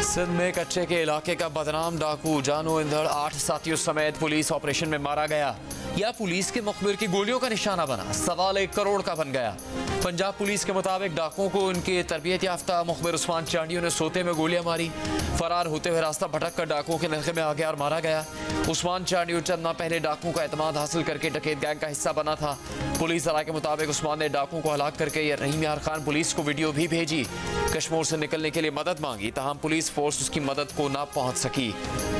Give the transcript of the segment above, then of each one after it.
सिंध में कच्चे के इलाके का बदनाम डाकू जानो इंदड़ 8 साथियों समेत पुलिस ऑपरेशन में मारा गया या पुलिस के मुखबिर की गोलियों का निशाना बना। सवाल 1 करोड़ का बन गया। पंजाब पुलिस के मुताबिक डाकुओं को उनके तरबियत याफ्ता मुखबिर उस्मान चांडियों ने सोते में गोलियां मारी। फरार होते हुए रास्ता भटक कर डाकुओं के नलखे में आ गया और मारा गया। उस्मान चांडियो चंद माह पहले डाकुओं का एतमाद हासिल करके डकैत गैंग का हिस्सा बना था। पुलिस सलाह के मुताबिक उस्मान ने डाकुओं को हलाक करके रहीम यार खान पुलिस को वीडियो भी भेजी। कश्मीर से निकलने के लिए मदद मांगी, तहम पुलिस फोर्स उसकी मदद को ना पहुंच सकी।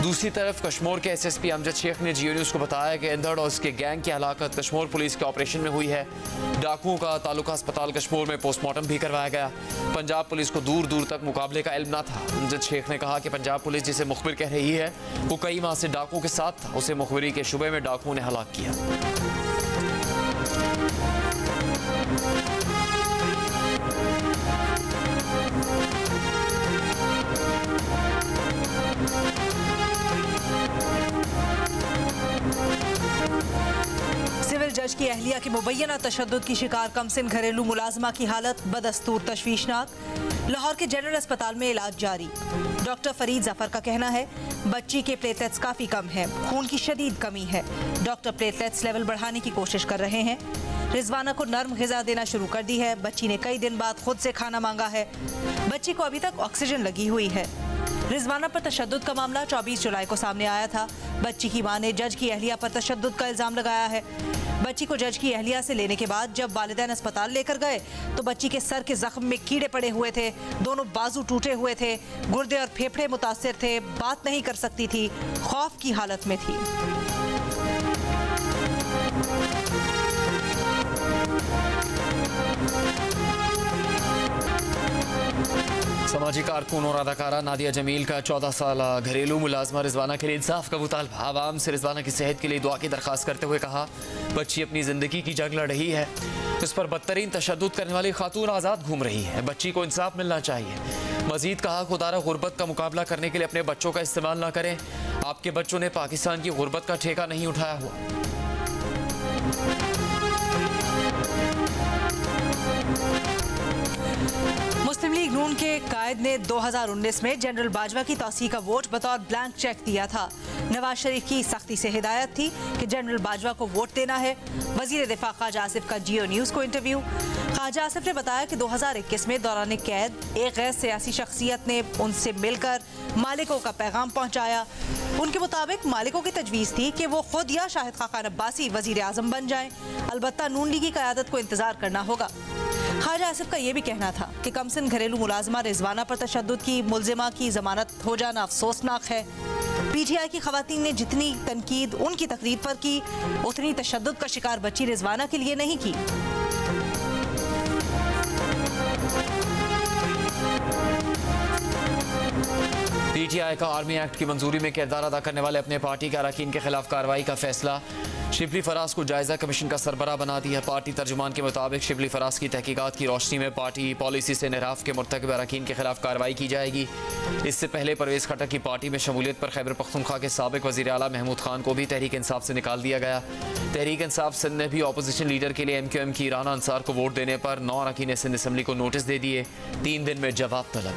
दूसरी तरफ कश्मीर के SSP अमजद शेख ने जियो न्यूज़ को बताया कि इंदड़ और उसके गैंग की हलाकत कश्मीर पुलिस के ऑपरेशन में हुई है। डाकुओं का तालुका अस्पताल कश्मीर में पोस्टमार्टम भी करवाया गया। पंजाब पुलिस को दूर दूर तक मुकाबले का इल्म न था। अमजद शेख ने कहा कि पंजाब पुलिस जिसे मुखबिर कह रही है वो कई माह से डाकुओं के साथ था। उसे मुखबिरी के शुबे में डाकुओं ने हलाक किया। सिविल जज की अहलिया की मुबैना तशद्दुद की शिकार कमसिन घरेलू मुलाजमा की हालत बदस्तूर तशवीशनाक। लाहौर के जनरल अस्पताल में इलाज जारी। डॉक्टर फरीद जफर का कहना है बच्ची के प्लेटलेट्स काफ़ी कम है, खून की शदीद कमी है। डॉक्टर प्लेटलेट्स लेवल बढ़ाने की कोशिश कर रहे हैं। रिजवाना को नर्म ग़िज़ा देना शुरू कर दी है। बच्ची ने कई दिन बाद खुद से खाना मांगा है। बच्ची को अभी तक ऑक्सीजन लगी हुई है। रिजवाना पर तशद्दुद का मामला 24 जुलाई को सामने आया था। बच्ची की मां ने जज की अहलिया पर तशद्दुद का इल्ज़ाम लगाया है। बच्ची को जज की अहलिया से लेने के बाद जब वालिदैन अस्पताल लेकर गए तो बच्ची के सर के जख्म में कीड़े पड़े हुए थे, दोनों बाजू टूटे हुए थे, गुर्दे और फेफड़े मुतासिर थे, बात नहीं कर सकती थी, खौफ की हालत में थी। समाजी कारकुन और अदाकारा नादिया जमील का 14 साल घरेलू मुलाजमा रिजवाना के लिए इंसाफ का मुतालबा। आवाम से रिजवाना की सेहत के लिए दुआ की दरख्वास्त करते हुए कहा बच्ची अपनी ज़िंदगी की जंग लड़ रही है। इस पर बदतरीन तशद्दुद करने वाली खातून आज़ाद घूम रही है। बच्ची को इंसाफ मिलना चाहिए। मजीद कहा खुदारा गुर्बत का मुकाबला करने के लिए अपने बच्चों का इस्तेमाल ना करें। आपके बच्चों ने पाकिस्तान की गुर्बत का ठेका नहीं उठाया हुआ। मुस्लिम लीग नून के कायद ने 2019 में जनरल बाजवा की तौसीह का वोट बतौर ब्लैंक चेक दिया था। नवाज शरीफ की सख्ती से हिदायत थी कि जनरल बाजवा को वोट देना है। वजीर दिफा ख्वाजा आसिफ का जियो न्यूज़ को इंटरव्यू। ख्वाजा आसिफ ने बताया कि 2021 में दौरान कैद एक गैर सियासी शख्सियत ने उनसे मिलकर मालिकों का पैगाम पहुँचाया। उनके मुताबिक मालिकों की तजवीज़ थी कि वो खुद या शाहिद खाकान अब्बासी वजीर आज़म बन जाएं। अलबत्ता नून लीगी क़यादत को इंतज़ार करना होगा। ख्वाजा आसिफ का यह भी कहना था कि कमसिन घरेलू मुलाजमा रिजवाना पर तशद्दुद की मुलजिमा की जमानत हो जाना अफसोसनाक है। PTI की खवातीन ने जितनी तनकीद उनकी तकरीर पर की उतनी तशद्दुद का शिकार बच्ची रिजवाना के लिए नहीं की। PTI का आर्मी एक्ट की मंजूरी में किरदार अदा करने वाले अपने पार्टी के अरकान के खिलाफ कार्रवाई का फैसला। शिबली फराज को जायजा कमीशन का सरबराह बना दिया। पार्टी तर्जुमान के मुताबिक शिबली फराज की तहकीकात की रोशनी में पार्टी पॉलिसी से निराफ के मुर्तकिब अरकान के खिलाफ कार्रवाई की जाएगी। इससे पहले परवेज़ खट्टर की पार्टी में शमूलियत पर खैबर पख्तूनख्वा के साबिक वज़ीर आला महमूद खान को भी तहरीक इंसाफ से निकाल दिया गया। तहरीक इंसाफ सिंध ने भी अपोजिशन लीडर के लिए MQM की राना अंसार को वोट देने पर 9 अरकान सिंध असम्बली को नोटिस दे दिए। 3 दिन में जवाब तलब।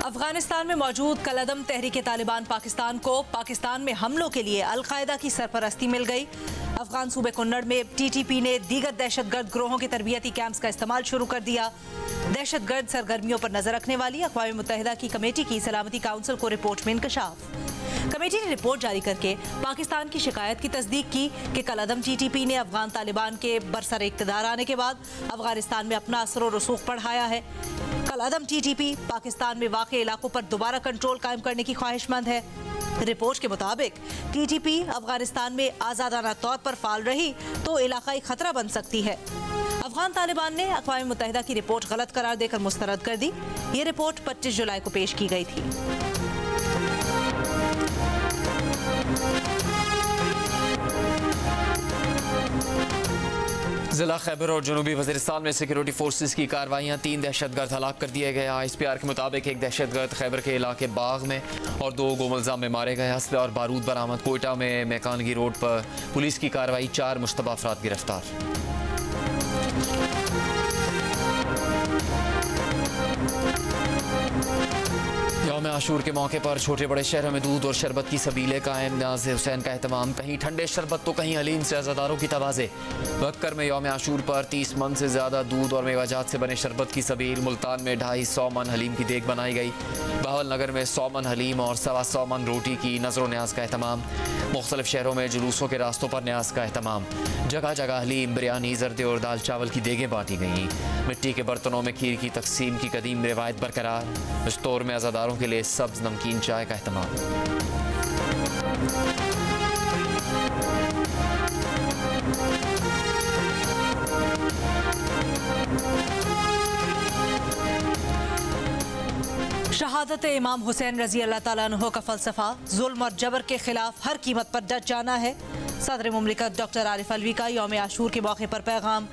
अफगानिस्तान में मौजूद कलअदम तहरीक तालिबान पाकिस्तान को पाकिस्तान में हमलों के लिए अल-कायदा की सरपरस्ती मिल गई। अफगान सूबे कुन्नड़ में TTP ने दीगर दहशतगर्द ग्रोहों के तरबियती कैंप्स का इस्तेमाल शुरू कर दिया। दहशतगर्द सरगर्मियों पर नजर रखने वाली अक़वाम मुत्तहिदा की कमेटी की सलामती काउंसिल को रिपोर्ट में इंकशाफ। कमेटी ने रिपोर्ट जारी करके पाकिस्तान की शिकायत की तस्दीक की कि कलअदम TTP ने अफगान तालिबान के बरसर इक़्तिदार आने के बाद अफगानिस्तान में अपना असर और रसूख बढ़ाया है। कलअदम TTP पाकिस्तान में वाक़े इलाकों पर दोबारा कंट्रोल कायम करने की ख्वाहिशमंद है। रिपोर्ट के मुताबिक TTP अफगानिस्तान में आज़ादाना तौर पर फाल रही तो इलाकाई खतरा बन सकती है। अफगान तालिबान ने अक़वाम मुत्तहिदा की रिपोर्ट गलत करार देकर मुस्तरद कर दी। ये रिपोर्ट 25 जुलाई को पेश की गई थी। जिला खैबर और जनूबी वज़ीरिस्तान में सिक्योरिटी फोर्सेस की कार्रवाइयाँ, 3 दहशतगर्द हलाक कर दिए गए। ISPR के मुताबिक एक दहशतगर्द खैबर के इलाके बाग में और 2 गोमलजा में मारे गए। असले और बारूद बरामद। कोयटा में मैकानगी रोड पर पुलिस की कार्रवाई, 4 मुश्तबा अफराद गिरफ्तार। यौम आशूर के मौके पर छोटे बड़े शहरों में दूध और शरबत की सबीलें कायम। नाज़ हुसैन का एहतमाम, कहीं ठंडे शरबत तो कहीं हलीम से अज़ादारों की तवाज़े। बक्कर में यौम आशूर पर 30 मन से ज़्यादा दूध और मेवाजात से बने शरबत की सबील। मुल्तान में 250 मन हलीम की देग बनाई गई। बहावल नगर में 100 मन हलीम और 125 मन रोटी की नजर न्याज का एहतमाम। मुख्तलिफ शहरों में जुलूसों के रास्तों पर न्याज का एहतमाम। जगह जगह हलीम, बिरयानी, जर्दे और दाल चावल की देगें बांटी गईं। मिट्टी के बर्तनों में खीर की तकसीम की कदीम रिवायत बरकरार। स्टोर में अज़ादारों के लिए सब्ज नमकीन चाय का एहतमाम। शहादत इमाम हुसैन रजी अल्लाह ताला अन्हु का फ़लसफ़ा जुल्म और जबर के खिलाफ हर कीमत पर डट जाना है। सदर मुमलिकत डॉक्टर आरिफ अलवी का यौम आशूर के मौके पर पैगाम।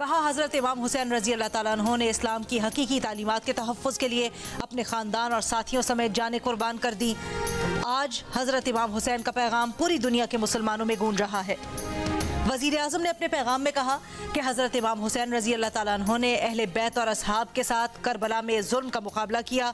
कहा, हज़रत इमाम हुसैन रजी अल्लाह ताला अन्हु ने इस्लाम की हकीकी तालीमात के तहफ़्फ़ुज़ के लिए अपने ख़ानदान और साथियों समेत जाने कुर्बान कर दी। आज हज़रत इमाम हुसैन का पैगाम पूरी दुनिया के मुसलमानों में गूंज रहा है। वज़ीर आज़म ने अपने पैगाम में कहा कि हज़रत इमाम हुसैन रजी अल्लाह ताला अन्हु ने अहले बैत और असहाब के साथ करबला में जुल्म का मुकाबला किया।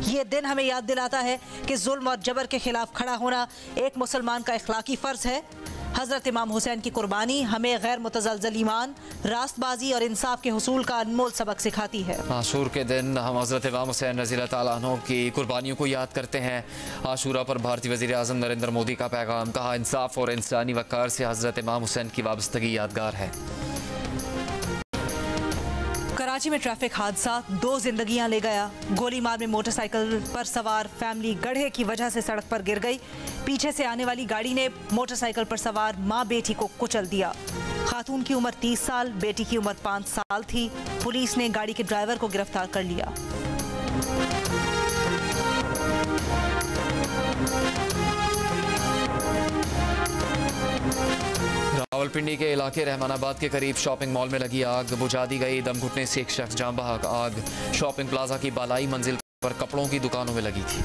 ये दिन हमें याद दिलाता है कि जुल्म और जबर के खिलाफ खड़ा होना एक मुसलमान का इखलाकी फ़र्ज है। हज़रत इमाम हुसैन की कुर्बानी हमें गैर मुतज़लज़ल ईमान, रास्तबाजी और इंसाफ के हुसूल का अनमोल सबक सिखाती है। आशूर के दिन हम हज़रत इमाम हुसैन रज़ी अल्लाह तआला अन्हु की कुर्बानियों को याद करते हैं। आशूरा पर भारतीय वज़ीर आज़म नरेंद्र मोदी का पैगाम। कहा, इंसाफ और इंसानी वक़ार से हज़रत इमाम हुसैन की वाबस्तगी यादगार है। कराची में ट्रैफिक हादसा 2 जिंदगियां ले गया। गोली मार में मोटरसाइकिल पर सवार फैमिली गड्ढे की वजह से सड़क पर गिर गई। पीछे से आने वाली गाड़ी ने मोटरसाइकिल पर सवार मां बेटी को कुचल दिया। खातून की उम्र 30 साल, बेटी की उम्र 5 साल थी। पुलिस ने गाड़ी के ड्राइवर को गिरफ्तार कर लिया। रावलपिंडी के इलाके रहमानाबाद के करीब शॉपिंग मॉल में लगी आग, बुझा दी गई। दम घुटने से एक शख्स जान बहक। आग शॉपिंग प्लाजा की बालाई मंजिल पर कपड़ों की दुकानों में लगी थी।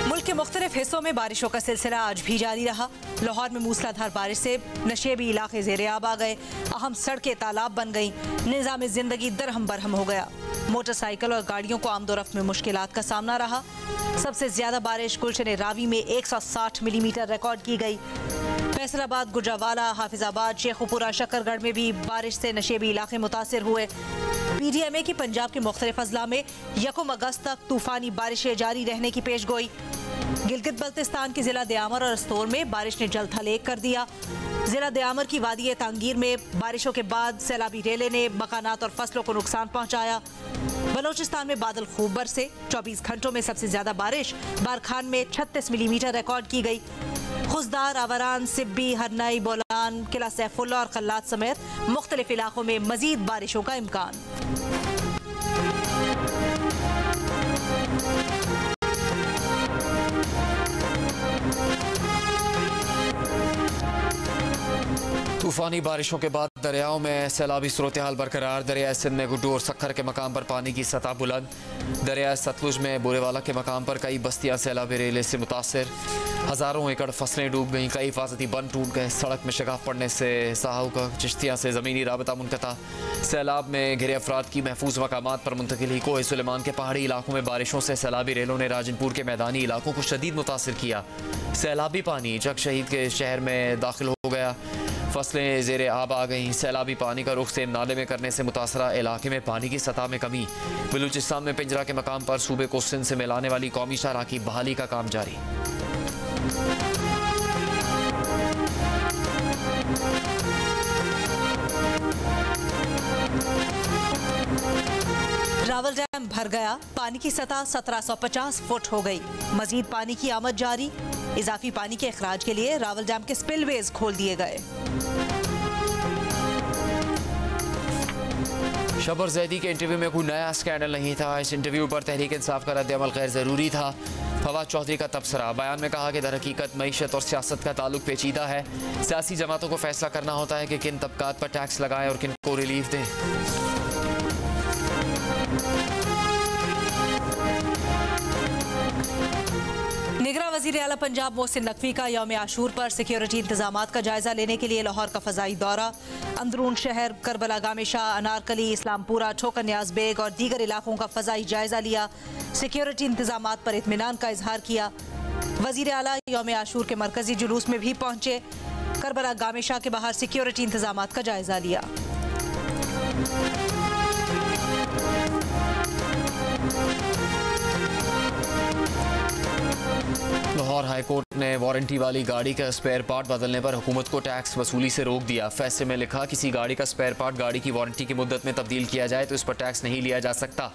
मुल्क के मुख्तलिफ हिस्सों में बारिशों का सिलसिला आज भी जारी रहा। लाहौर में मूसलाधार बारिश से नशेबी इलाके ज़ेरे आब आ गए। अहम सड़कें तालाब बन गईं। निज़ाम ज़िंदगी दरहम बरहम हो गया। मोटरसाइकिल और गाड़ियों को आमदोरफ्त में मुश्किलात का सामना रहा। सबसे ज्यादा बारिश गुलशन रावी में 160 मिलीमीटर रिकॉर्ड की गई। फैसलाबाद, गुजरावाला, हाफिजाबाद, शेखुपुरा, शकरगढ़ में भी बारिश से नशेबी इलाके मुतासिर हुए। PDMA की पंजाब के मुख्तलिफ अजला में 1 अगस्त तक तूफानी बारिशें जारी रहने की पेशगोई। गिलगित बल्तिस्तान के जिला दयामर और अस्तोर में बारिश ने जल थलेग कर दिया। जिला दयामर की वादी तांगीर में बारिशों के बाद सैलाबी रेले ने मकानात और फसलों को नुकसान पहुंचाया। बलोचिस्तान में बादल खूब बरसे। 24 घंटों में सबसे ज्यादा बारिश बारखान में 36 मिलीमीटर रिकॉर्ड की गई। खुजदार, आवारान, सिब्बी, हरनाई, बोलान, किला सैफुल्ला और खल्लात समेत मुख्तलिफ इलाकों में मजीद बारिशों का इम्कान। तूफानी बारिशों के बाद दरियाओं में सैलाबी सूरत हाल बरकरार। दरिया सिंध में गुड्डू और सखर के मकाम पर पानी की सतह बुलंद। दरिया सतलुज में बुरेवाला के मकाम पर कई बस्तियां सैलाबी रेले से मुतासर। हज़ारों एकड़ फसलें डूब गईं। कई हिफाजती बंद टूट गए। सड़क में शिगाफ पड़ने से साहूका चिश्तियाँ से ज़मीनी राबता मुनक़ता। सैलाब में घिरे अफराद की महफूज मकामात पर मुंतकिली। कोहे सुलेमान के पहाड़ी इलाकों में बारिशों से सैलाबी रेलों ने राजनपुर के मैदानी इलाकों को शदीद मुतासर किया। सैलाबी पानी जग शहीद के शहर में दाखिल हो गया। फसलें ज़ेरे आब आ गईं। सैलाबी पानी का रुख से नाले में करने से मुतासरा इलाके में पानी की सतह में कमी। बलूचिस्तान में पिंजरा के मकाम पर सूबे को सिंध से मिलाने वाली कौमी शाहराह की बहाली का काम जारी। रावल डैम भर गया। पानी की सतह 1750 फुट हो गई। मजीद पानी की आमद जारी। इजाफी पानी के अखराज के लिए रावल डैम के स्पिलवेज खोल दिए गए। शबर जैदी के इंटरव्यू में कोई नया स्कैंडल नहीं था। इस इंटरव्यू पर तहरीक इंसाफ का रद्द अमल गैर ज़रूरी था। फवाद चौधरी का तबसरा, बयान में कहा कि दरहकीकत मईशत और सियासत का ताल्लुक पेचीदा है। सियासी जमातों को फैसला करना होता है कि किन तबकात पर टैक्स लगाएं और किन को रिलीफ दें। निगरां वज़ीर आला पंजाब मोहसिन नकवी का यौम आशूर पर सिक्योरिटी इंतजामात का जायजा लेने के लिए लाहौर का फ़ज़ाई दौरा। अंदरून शहर करबला गामेशा, अनारकली, इस्लामपुरा, ठोकर न्याज बेग और दीगर इलाकों का फ़ज़ाई जायजा लिया। सिक्योरिटी इंतजामात पर इत्मीनान का इजहार किया। वज़ीर आला यौम आशूर के मरकजी जुलूस में भी पहुंचे। करबला गामेशा के बाहर सिक्योरिटी इंतजामात का जायजा लिया। लाहौर हाई कोर्ट ने वारंटी वाली गाड़ी का स्पेयर पार्ट बदलने पर हुकूमत को टैक्स वसूली से रोक दिया। फैसले में लिखा, किसी गाड़ी का स्पेयर पार्ट गाड़ी की वारंटी की मुद्दत में तब्दील किया जाए तो इस पर टैक्स नहीं लिया जा सकता।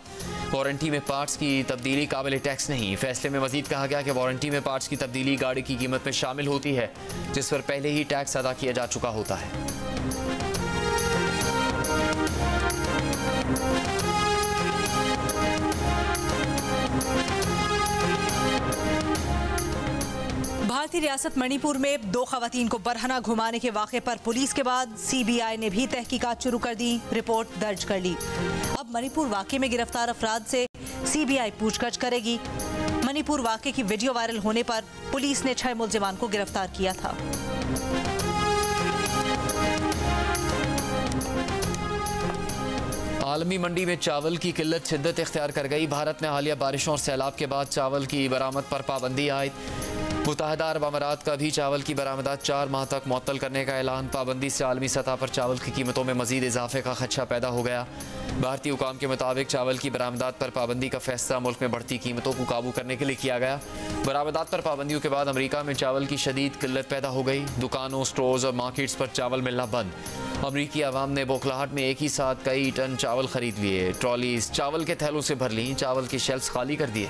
वारंटी में पार्ट्स की तब्दीली काबिल टैक्स नहीं। फैसले में मजीद कहा गया कि वारंटी में पार्ट्स की तब्दीली गाड़ी की कीमत में शामिल होती है, जिस पर पहले ही टैक्स अदा किया जा चुका होता है। भारतीय रियासत मणिपुर में 2 खवातीन को बरहना घुमाने के वाक़े पर पुलिस के बाद CBI ने भी तहकीकात शुरू कर दी, रिपोर्ट दर्ज कर ली। अब मणिपुर वाक़े में गिरफ्तार अफराद से CBI पूछताछ करेगी। मणिपुर वाक़े की वीडियो वायरल होने पर पुलिस ने 6 मुल्जिमान को गिरफ्तार किया था। आलमी मंडी में चावल की किल्लत शिद्दत इख्तियार कर गई। भारत ने हालिया बारिशों और सैलाब के बाद चावल की बरामद पर पाबंदी आयद। मुत्तहदा अरब अमारात का भी चावल की बरामदात 4 माह तक मुअत्तल करने का ऐलान। पाबंदी से आलमी सतह पर चावल की कीमतों में मजीद इजाफे का खदशा पैदा हो गया। भारतीय हुकाम के मुताबिक चावल की बरामदात पर पाबंदी का फैसला मुल्क में बढ़ती कीमतों को काबू करने के लिए किया गया। बरामदात पर पाबंदियों के बाद अमरीका में चावल की शदीद किल्लत पैदा हो गई। दुकानों, स्टोर्स और मार्केट्स पर चावल मिलना बंद। अमरीकी अवाम ने बौखलाहट में एक ही साथ कई टन चावल खरीद लिए। ट्रॉलीज चावल के थैलों से भर ली, चावल के शेल्फ्स खाली कर दिए।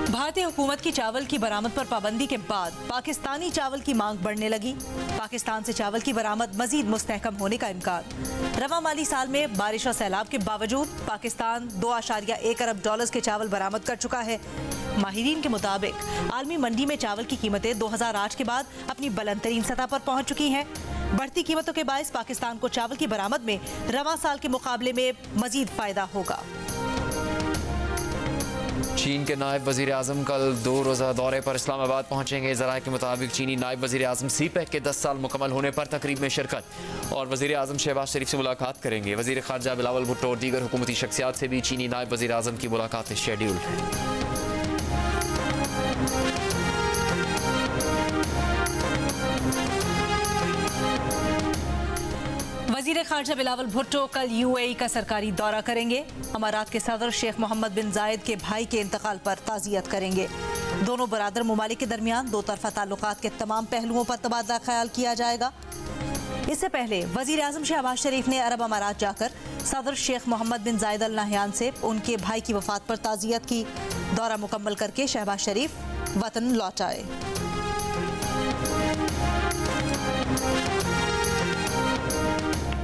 भारतीय हुकूमत की चावल की बरामद पर पाबंदी के बाद पाकिस्तानी चावल की मांग बढ़ने लगी। पाकिस्तान से चावल की बरामद मजीद मुस्तहकम होने का इम्कान। रवा माली साल में बारिश और सैलाब के बावजूद पाकिस्तान $2.1 अरब के चावल बरामद कर चुका है। माहिरीन के मुताबिक आलमी मंडी में चावल की कीमतें 2008 के बाद अपनी बुलंद तरीन सतह पर पहुंच चुकी हैं। बढ़ती कीमतों के बायस पाकिस्तान को चावल की बरामद में रवा साल के मुकाबले में मजीद फायदा होगा। चीन के नायब वज़ीर आज़म कल 2 रोज़ा दौरे पर इस्लामाबाद पहुंचेंगे। ज़राए के मुताबिक चीनी नायब वज़ीर आज़म CPEC के 10 साल मुकम्मल होने पर तकरीब में शिरकत और वज़ीर आज़म शहबाज शरीफ से मुलाकात करेंगे। वज़ीर ख़ारजा बिलावल भुट्टो और दीगर हुकूमती शख्सियात से भी चीनी नायब वज़ीर आज़म की मुलाकात शेड्यूल है। वज़ीर ख़ारजा बिलावल भुट्टो कल UAE का सरकारी दौरा करेंगे। अमारात के सदर शेख मोहम्मद बिन जायद के भाई के इंतकाल पर ताज़ियत करेंगे। दोनों बरादर मुमालिक के दरमियान 2 तरफ़ा ताल्लुकात के तमाम पहलुओं पर तबादला ख्याल किया जाएगा। इससे पहले वज़ीर आज़म शहबाज शरीफ ने अरब अमारात जाकर सदर शेख मोहम्मद बिन जायद अल नहयान से उनके भाई की वफ़ात पर ताज़ियत की। दौरा मुकम्मल करके शहबाज शरीफ वतन लौट आए।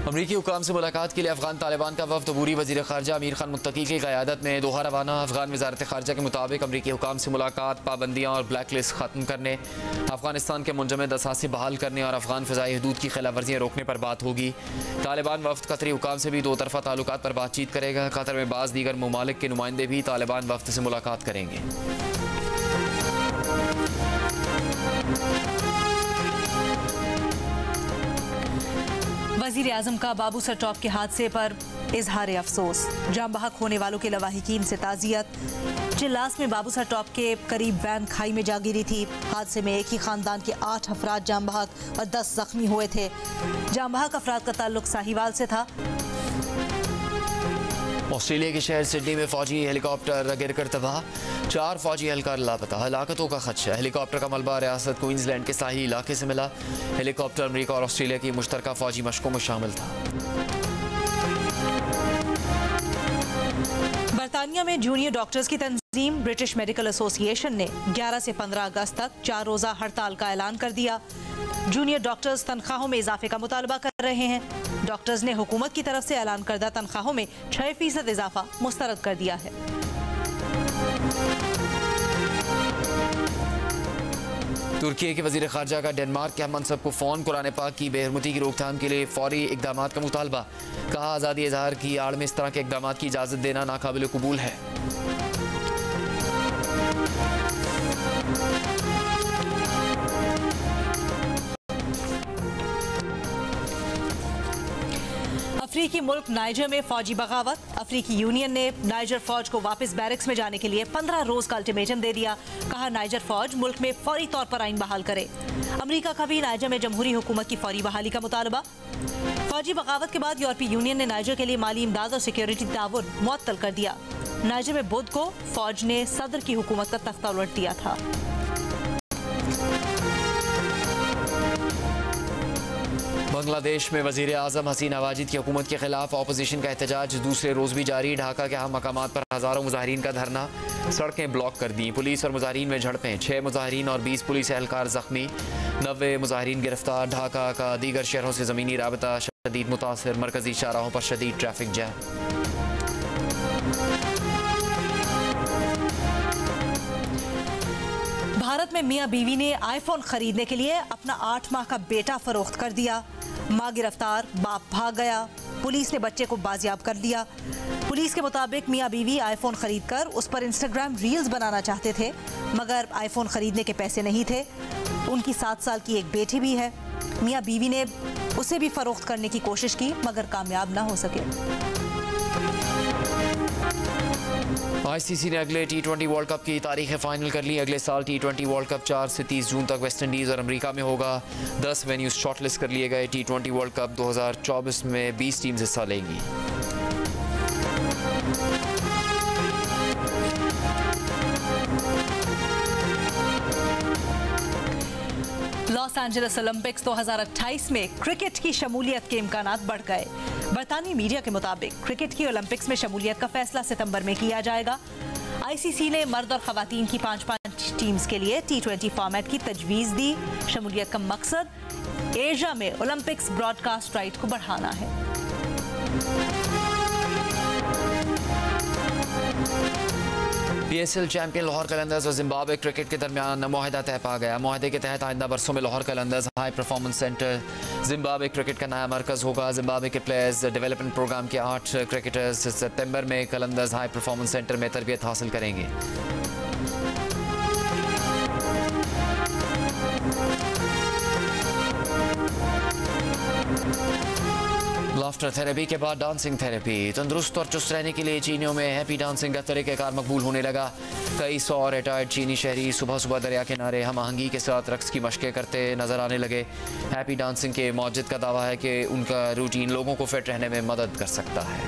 अमरीकी हुकाम से मुलाकात के लिए अफगान तालिबान का वफ़द अबूरी वज़ीर ख़ारजा अमीर खान मुत्तकी की क़यादत में दोहा रवाना। अफगान वज़ारत ख़ारजा के मुताबिक अमरीकी हुकाम से मुलाकात पाबंदियाँ और ब्लैक लिस्ट ख़त्म करने, अफगानिस्तान के मुंजमद असासे बहाल करने और अफगान फ़िज़ाई हदूद की खिलाफ वर्जियाँ रोकने पर बात होगी। तालिबान वफ़द कतरी हुकाम से भी 2 तरफ़ा ताल्लुकात पर बातचीत करेगा। कतर में बाज़ दीगर ममालिक के नुमाइंदे भी तालिबान वफ़द से मुलाकात करेंगे। वज़ीर आज़म का बाबू सर टॉप के हादसे पर इजहार अफसोस। जाम बहक होने वालों के लवाहिकीन से ताज़ियत। चिल्लास में बाबू सर टॉप के करीब वैन खाई में जा गिरी थी। हादसे में एक ही खानदान के 8 अफराद जाम बहक और 10 जख्मी हुए थे। जाम बहक अफराद का ताल्लुक साहिवाल से था। ऑस्ट्रेलिया के शहर सिडनी में फौजी हेलीकॉप्टर गिरकर तबाह, 4 फौजी एहलकार लापता, हलाकतों का खदशा। हेलीकॉप्टर का मलबा रियासत क्वींसलैंड के साहिली इलाके से मिला। हेलीकॉप्टर अमेरिका और ऑस्ट्रेलिया की मुश्तरका फौजी मशकों में शामिल था। बरतानिया में जूनियर डॉक्टर्स की तंजीम ब्रिटिश मेडिकल एसोसिएशन ने 11 से 15 अगस्त तक 4 रोज़ा हड़ताल का ऐलान कर दिया। जूनियर डॉक्टर्स तनख्वाहों में इजाफे का मुतालबा कर रहे हैं। डॉक्टर्स ने हुकूमत की तरफ से ऐलान करदा तनख्वाहों में 6% इजाफा मुस्तरद कर दिया है। तुर्की के वजीर खारजा का डेनमार्क के मनसब को फ़ोन कुरान पाक की बेहरमती की रोकथाम के लिए फौरी इकदाम का मुतालबा। कहा, आज़ादी इजहार की आड़ में इस तरह के इकदाम की इजाज़त देना नाकाबिल कबूल है। अफ्रीकी मुल्क नाइजर में फौजी बगावत। अफ्रीकी यूनियन ने नाइजर फौज को वापस बैरक्स में जाने के लिए 15 रोज का अल्टीमेटम दे दिया। कहा, नाइजर फौज मुल्क में फौरी तौर पर आइन बहाल करे। अमेरिका का भी नाइजर में जमहूरी हुकूमत की फौरी बहाली का मुतालबा। फौजी बगावत के बाद यूरोपीय यूनियन ने नाइजर के लिए माली इमदाद और सिक्योरिटी ताउन मुअत्तल कर दिया। नाइजर में बुध को फौज ने सदर की हुकूमत का तख्ता उलट दिया था। बांग्लादेश में वजीर आज़म हसीना वाजिद की हुकूमत के खिलाफ अपोजिशन का एहतजाज दूसरे रोज भी जारी। ढाका के अहम मकामात पर हज़ारों मुजाहिरीन का धरना, सड़कें ब्लॉक कर दी। पुलिस और मुजाहिरीन में झड़पें, 6 मुजाहिरीन और 20 पुलिस एहलकार जख्मी, 90 मुजाहिरीन गिरफ्तार। ढाका का दीगर शहरों से ज़मीनी राबता शदीद मुतासर, मरकजी शाहराहों पर शदीद ट्रैफिक जैम। भारत में मियां बीवी ने आईफोन खरीदने के लिए अपना 8 माह का बेटा फरोख्त कर दिया। मां गिरफ्तार, बाप भाग गया। पुलिस ने बच्चे को बाजियाब कर लिया। पुलिस के मुताबिक मियां बीवी आईफोन खरीदकर उस पर इंस्टाग्राम रील्स बनाना चाहते थे, मगर आईफोन खरीदने के पैसे नहीं थे। उनकी 7 साल की एक बेटी भी है। मियां बीवी ने उसे भी फरोख्त करने की कोशिश की, मगर कामयाब ना हो सके। ICC ने अगले T20 वर्ल्ड कप की तारीखें फाइनल कर ली। अगले साल T20 वर्ल्ड कप 4 से 30 जून तक वेस्ट इंडीज़ और अमेरिका में होगा। 10 वेन्यूज शॉर्टलिस्ट कर लिए गए। T20 वर्ल्ड कप 2024 में 20 टीम्स हिस्सा लेंगी। लॉस एंजलिस ओलंपिक्स 2028 में क्रिकेट की शमूलियत के इम्कानात बढ़ गए। बरतानी मीडिया के मुताबिक क्रिकेट की ओलंपिक्स में शमूलियत का फैसला सितंबर में किया जाएगा। ICC ने मर्द और खवातीन की 5-5 टीम्स के लिए T20 फॉर्मेट की तजवीज़ दी। शमूलियत का मकसद एशिया में ओलंपिक्स ब्रॉडकास्ट राइट को बढ़ाना है। PSL चैंपियन लाहौर कलंदर्स और जिम्बाब्वे क्रिकेट के दरमियान मुआहदा तय पा गया। मुआहदे के तहत आइंदा बरसों में Lahore Qalandars high performance centre Zimbabwe cricket का नया मरकज़ होगा। जिम्बाब्वे के प्लेयर्स डेवलपमेंट प्रोग्राम के 8 क्रिकेटर्स सितंबर में कलंदर्स हाई परफॉर्मेंस सेंटर में तरबियत हासिल करेंगे। लाफ्टर थेरेपी के बाद डांसिंग थेरेपी। तंदुरुस्त और चुस्त रहने के लिए चीनियों में हैप्पी डांसिंग का तरीक़ेकार मकबूल होने लगा। कई 100 रिटायर्ड चीनी शहरी सुबह सुबह दरिया किनारे हम आहंगी के साथ रक्स की मशक़ें करते नजर आने लगे। हैप्पी डांसिंग के मौजिद का दावा है कि उनका रूटीन लोगों को फिट रहने में मदद कर सकता है।